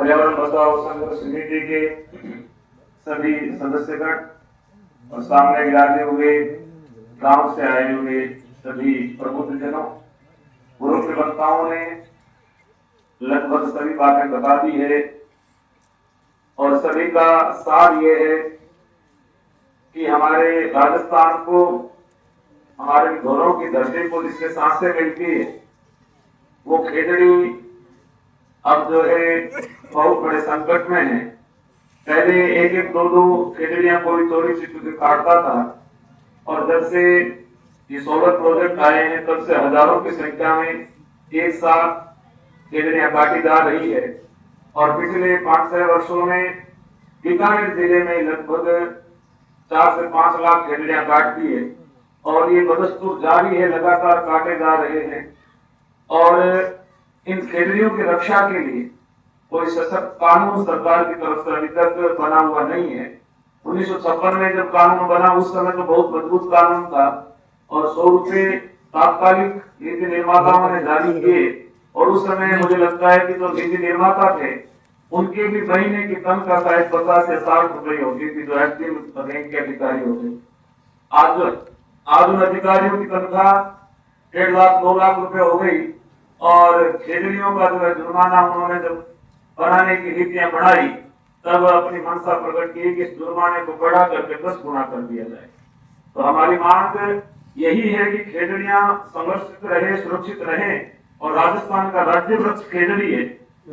पर्यावरण बचाओ संघर्ष समिति के सभी सदस्यगण और सामने विराजे हुए गांव से आए हुए सभी प्रबुद्धजनों, पूर्व के वक्ताओं ने लगभग सभी बातें बता दी है और सभी का सार ये है कि हमारे राजस्थान को, हमारे घरों की धरती को जिससे सांसें मिलती है, वो खेजड़ी अब जो है बहुत बड़े संकट में है। पहले एक एक दो दो खेजड़ियां कोई चोरी छिपे काटता था और जब से ये सोलर प्रोजेक्ट आए हैं तब से हजारों की संख्या में एक साथ खेजड़ियां काटी जा रही है और पिछले 5-6 वर्षों में बीकानेर जिले में लगभग 4 से 5 लाख खेजड़ियां काट दी है और ये बदस्तूर जारी है, लगातार काटे जा रहे हैं। और इन खेजड़ियों की रक्षा के लिए कोई सशक्त कानून सरकार की तरफ से अभी तक बना हुआ नहीं है। 1956 में जब कानून बना उस समय तो बहुत मजबूत कानून था और 100 रुपए तात्कालिक नीति निर्माताओं ने जारी किए और उस समय मुझे लगता है कि जो नीति निर्माता थे उनके भी महीने की तनख्वाह शायद 50 से 60 रुपए होती थी, जो एक्टिव बैंक के अधिकारी होते। आज उन अधिकारियों की तनख्वाह 1.5 लाख 2 लाख रुपए हो गई और खेजड़ियों का जो है जुर्माना उन्होंने जब बनाने की नीतियां बढ़ाई तब अपनी मंशा प्रकट की कि इस जुर्माने को बढ़ा करके 10 गुना कर दिया जाए। तो हमारी मांग यही है कि खेजड़ियां संरक्षित रहे, सुरक्षित रहे और राजस्थान का राज्य वृक्ष खेजड़ी है,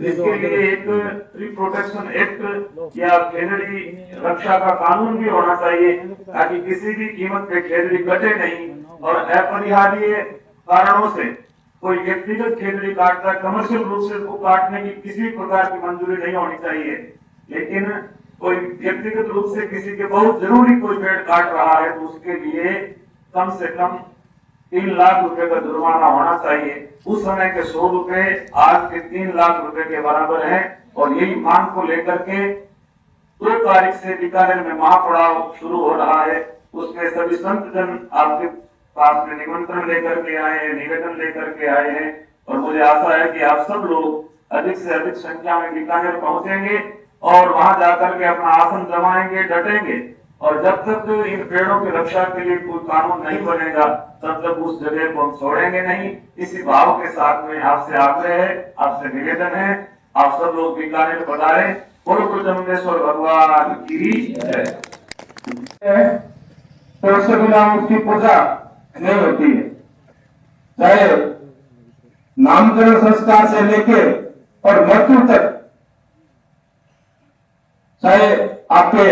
इसके लिए एक ट्री प्रोटेक्शन एक्ट या खेजड़ी रक्षा का कानून भी होना चाहिए ताकि किसी भी कीमत पे खेजड़ी कटे नहीं और अपरिहार्य कारणों से कोई व्यक्तिगत खेजड़ी काटता है, कमर्शियल रूप से उसको काटने की किसी प्रकार की मंजूरी नहीं होनी चाहिए। लेकिन कोई व्यक्तिगत रूप से किसी के बहुत जरूरी कोई पेड़ काट रहा है तो उसके लिए कम से कम 3 लाख रुपए का जुर्माना होना चाहिए। उस समय के 100 रुपए आज के 3 लाख रुपए के बराबर है और यही मांग को लेकर के 2 तारीख से बीकानेर में महापड़ाव शुरू हो रहा है। उसमें सभी संत जन आपके पास में निमंत्रण लेकर के आए हैं, निवेदन लेकर के आए हैं और मुझे आशा है कि आप सब लोग अधिक से अधिक संख्या में बीकानेर पहुंचेंगे और वहां जाकर के अपना आसन जमाएंगे, डटेंगे और जब तक इन पेड़ों की रक्षा के लिए कोई कानून नहीं बनेगा तब तक उस जगह को हम छोड़ेंगे नहीं। इसी भाव के साथ में आपसे आग्रह है, आपसे निवेदन है, आप सब लोग बीकानेर पधारें। बोलो जमुनेश्वर भगवान की जय। तो उसके बिना उसकी पूजा नहीं होती है। चाहे नामकरण संस्कार से लेके और मृत्यु तक, चाहे आपके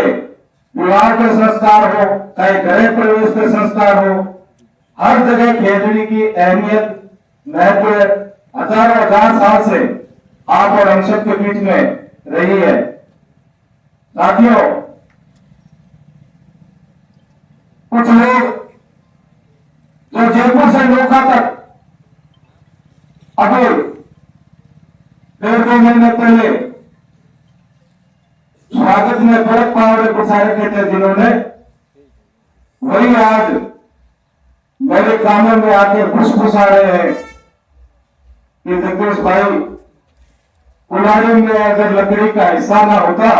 विवाह के संस्कार हो, चाहे गृह प्रवेश के संस्कार हो, हर जगह खेजड़ी की अहमियत, महत्व हजारों हजार साल से आप और हम सब के बीच में रही है। साथियों, कुछ लोग जो जयपुर से नोखा तक अभी 1.5-2 महीने पहले स्वागत में बड़े पावड़े बिछा रखे थे जिन्होंने, वही आज मेरे कानों में आके फुसफुसा रहे हैं कि जगदीश भाई, कुल्हाड़ी में अगर लकड़ी का हिस्सा ना होता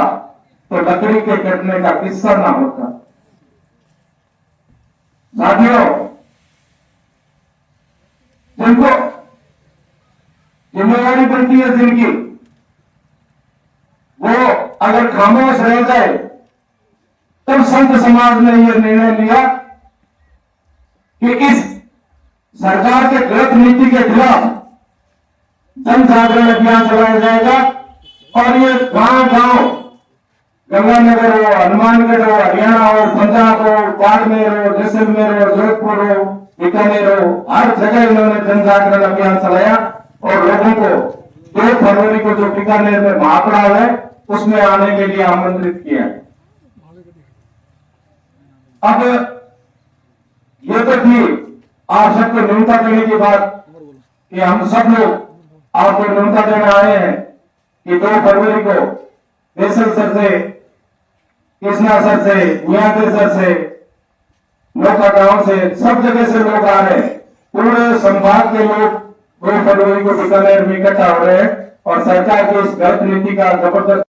तो लकड़ी के कटने का किस्सा ना होता। साथियों, जिनको जिम्मेदारी बनती है जिनकी, वो अगर खामोश रह जाए तब संत समाज ने यह निर्णय लिया कि इस सरकार के गलत नीति के खिलाफ जन जागरण अभियान चलाया जाएगा और ये गांव-गांव, गंगानगर हो, हनुमानगढ़ हो, हरियाणा हो, पंजाब हो, बाड़मेर हो, जैसलमेर हो, जोधपुर हो, बीकानेर हो, हर जगह इन्होंने जन जागरण अभियान चलाया और लोगों को 2 फरवरी को जो बीकानेर में महापड़ाव है उसमें आने के लिए आमंत्रित किया। अब ये तो थी आप सबको न्योता देने की बात कि हम सब लोग आपको न्योता देने आए हैं कि 2 फरवरी को बेसल सर से, कृष्णा सर से, मियाँके सर से, नोखा गांव से, सब जगह से लोग आ रहे हैं। पूरे संभाग के लोग 2 फरवरी को बीकानेर में इकट्ठा हो रहे हैं और सरकार की इस गलत नीति का जबरदस्त